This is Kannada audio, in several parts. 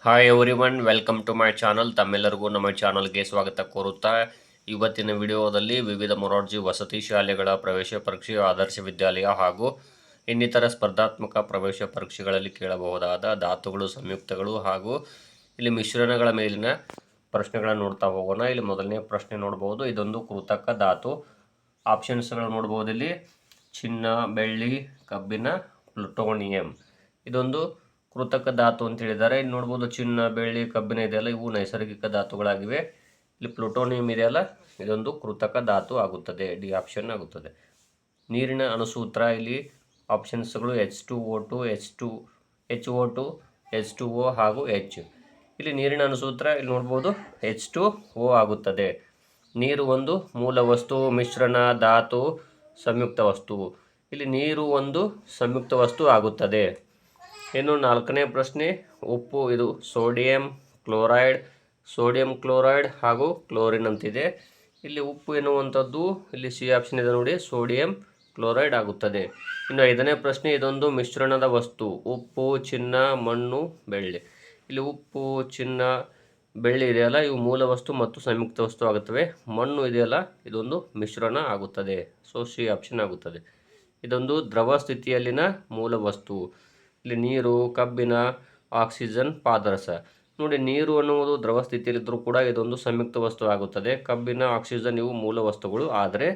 Hi everyone, welcome to my channel. ತಮ್ಮೆಲ್ಲರಿಗೂ ನಮ್ಮ ಚಾನಲ್ಗೆ ಸ್ವಾಗತ ಕೋರುತ್ತಾ ಇವತ್ತಿನ ವಿಡಿಯೋದಲ್ಲಿ ವಿವಿಧ ಮೊರಾರ್ಜಿ ವಸತಿ ಶಾಲೆಗಳ ಪ್ರವೇಶ ಪರೀಕ್ಷೆ, ಆದರ್ಶ ವಿದ್ಯಾಲಯ ಹಾಗೂ ಇನ್ನಿತರ ಸ್ಪರ್ಧಾತ್ಮಕ ಪ್ರವೇಶ ಪರೀಕ್ಷೆಗಳಲ್ಲಿ ಕೇಳಬಹುದಾದ ಧಾತುಗಳು, ಸಂಯುಕ್ತಗಳು ಹಾಗೂ ಇಲ್ಲಿ ಮಿಶ್ರಣಗಳ ಮೇಲಿನ ಪ್ರಶ್ನೆಗಳನ್ನು ನೋಡ್ತಾ ಹೋಗೋಣ. ಇಲ್ಲಿ ಮೊದಲನೇ ಪ್ರಶ್ನೆ ನೋಡಬಹುದು. ಇದೊಂದು ಕೃತಕ ಧಾತು. ಆಪ್ಷನ್ಸ್ಗಳು ನೋಡ್ಬೋದು. ಇಲ್ಲಿ ಚಿನ್ನ, ಬೆಳ್ಳಿ, ಕಬ್ಬಿಣ, ಪ್ಲುಟೋನಿಯಂ. ಇದೊಂದು ಕೃತಕ ಧಾತು ಅಂತ ಹೇಳಿದ್ದಾರೆ. ಇಲ್ಲಿ ನೋಡ್ಬೋದು ಚಿನ್ನ, ಬೆಳ್ಳಿ, ಕಬ್ಬಿಣ ಇದೆಯಲ್ಲ, ಇವು ನೈಸರ್ಗಿಕ ಧಾತುಗಳಾಗಿವೆ. ಇಲ್ಲಿ ಪ್ಲುಟೋನಿಯಂ ಇದೆಯಲ್ಲ, ಇದೊಂದು ಕೃತಕ ಧಾತು ಆಗುತ್ತದೆ. ಡಿ ಆಪ್ಷನ್ ಆಗುತ್ತದೆ. ನೀರಿನ ಅಣುಸೂತ್ರ ಇಲ್ಲಿ ಆಪ್ಷನ್ಸ್ಗಳು H2O2, HO2, H2O ಹಾಗೂ H. ಇಲ್ಲಿ ನೀರಿನ ಅಣುಸೂತ್ರ ಇಲ್ಲಿ ನೋಡ್ಬೋದು H2O ಆಗುತ್ತದೆ. ನೀರು ಒಂದು ಮೂಲ ವಸ್ತು, ಮಿಶ್ರಣ, ಧಾತು, ಸಂಯುಕ್ತ ವಸ್ತು. ಇಲ್ಲಿ ನೀರು ಒಂದು ಸಂಯುಕ್ತ ವಸ್ತು ಆಗುತ್ತದೆ. ಇನ್ನು ನಾಲ್ಕನೇ ಪ್ರಶ್ನೆ, ಉಪ್ಪು. ಇದು ಸೋಡಿಯಂ ಕ್ಲೋರೈಡ್ ಹಾಗೂ ಕ್ಲೋರಿನ್ ಅಂತಿದೆ. ಇಲ್ಲಿ ಉಪ್ಪು ಎನ್ನುವಂಥದ್ದು ಇಲ್ಲಿ ಸಿ ಆಪ್ಷನ್ ಇದೆ ನೋಡಿ, ಸೋಡಿಯಂ ಕ್ಲೋರೈಡ್ ಆಗುತ್ತದೆ. ಇನ್ನು ಐದನೇ ಪ್ರಶ್ನೆ, ಇದೊಂದು ಮಿಶ್ರಣದ ವಸ್ತು. ಉಪ್ಪು, ಚಿನ್ನ, ಮಣ್ಣು, ಬೆಳ್ಳಿ. ಇಲ್ಲಿ ಉಪ್ಪು, ಚಿನ್ನ, ಬೆಳ್ಳಿ ಇದೆಯಲ್ಲ, ಇವು ಮೂಲ ವಸ್ತು ಮತ್ತು ಸಂಯುಕ್ತ ವಸ್ತು ಆಗುತ್ತವೆ. ಮಣ್ಣು ಇದೆಯಲ್ಲ, ಇದೊಂದು ಮಿಶ್ರಣ ಆಗುತ್ತದೆ. ಸೊ ಸಿ ಆಪ್ಷನ್ ಆಗುತ್ತದೆ. ಇದೊಂದು ದ್ರವ ಸ್ಥಿತಿಯಲ್ಲಿನ ಮೂಲ ವಸ್ತು. ಇಲ್ಲಿ ನೀರು, ಕಬ್ಬಿಣ, ಆಕ್ಸಿಜನ್, ಪಾದರಸ. ನೋಡಿ, ನೀರು ಅನ್ನುವುದು ದ್ರವ ಸ್ಥಿತಿಯಲ್ಲಿದ್ದರೂ ಕೂಡ ಇದೊಂದು ಸಂಯುಕ್ತ ವಸ್ತು ಆಗುತ್ತದೆ. ಕಬ್ಬಿಣ, ಆಕ್ಸಿಜನ್ ಇವು ಮೂಲ ವಸ್ತುಗಳು, ಆದರೆ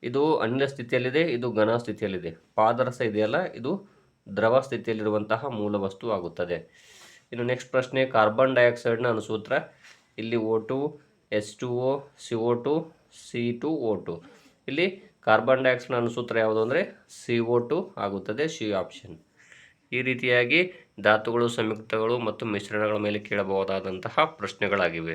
ಇದು ಅನಿಲ ಸ್ಥಿತಿಯಲ್ಲಿದೆ, ಇದು ಘನ ಸ್ಥಿತಿಯಲ್ಲಿದೆ. ಪಾದರಸ ಇದೆಯಲ್ಲ, ಇದು ದ್ರವ ಸ್ಥಿತಿಯಲ್ಲಿರುವಂತಹ ಮೂಲ ವಸ್ತು ಆಗುತ್ತದೆ. ಇನ್ನು ನೆಕ್ಸ್ಟ್ ಪ್ರಶ್ನೆ, ಕಾರ್ಬನ್ ಡೈಆಕ್ಸೈಡ್ನ ಅಣುಸೂತ್ರ. ಇಲ್ಲಿ O2, H2O, CO2, C2O2. ಇಲ್ಲಿ ಕಾರ್ಬನ್ ಡೈಆಕ್ಸೈಡ್ನ ಅಣುಸೂತ್ರ ಯಾವುದು ಅಂದರೆ CO2 ಆಗುತ್ತದೆ. C option. ಈ ರೀತಿಯಾಗಿ ಧಾತುಗಳು, ಸಂಯುಕ್ತಗಳು ಮತ್ತು ಮಿಶ್ರಣಗಳ ಮೇಲೆ ಕೇಳಬಹುದಾದಂತಹ ಪ್ರಶ್ನೆಗಳಾಗಿವೆ.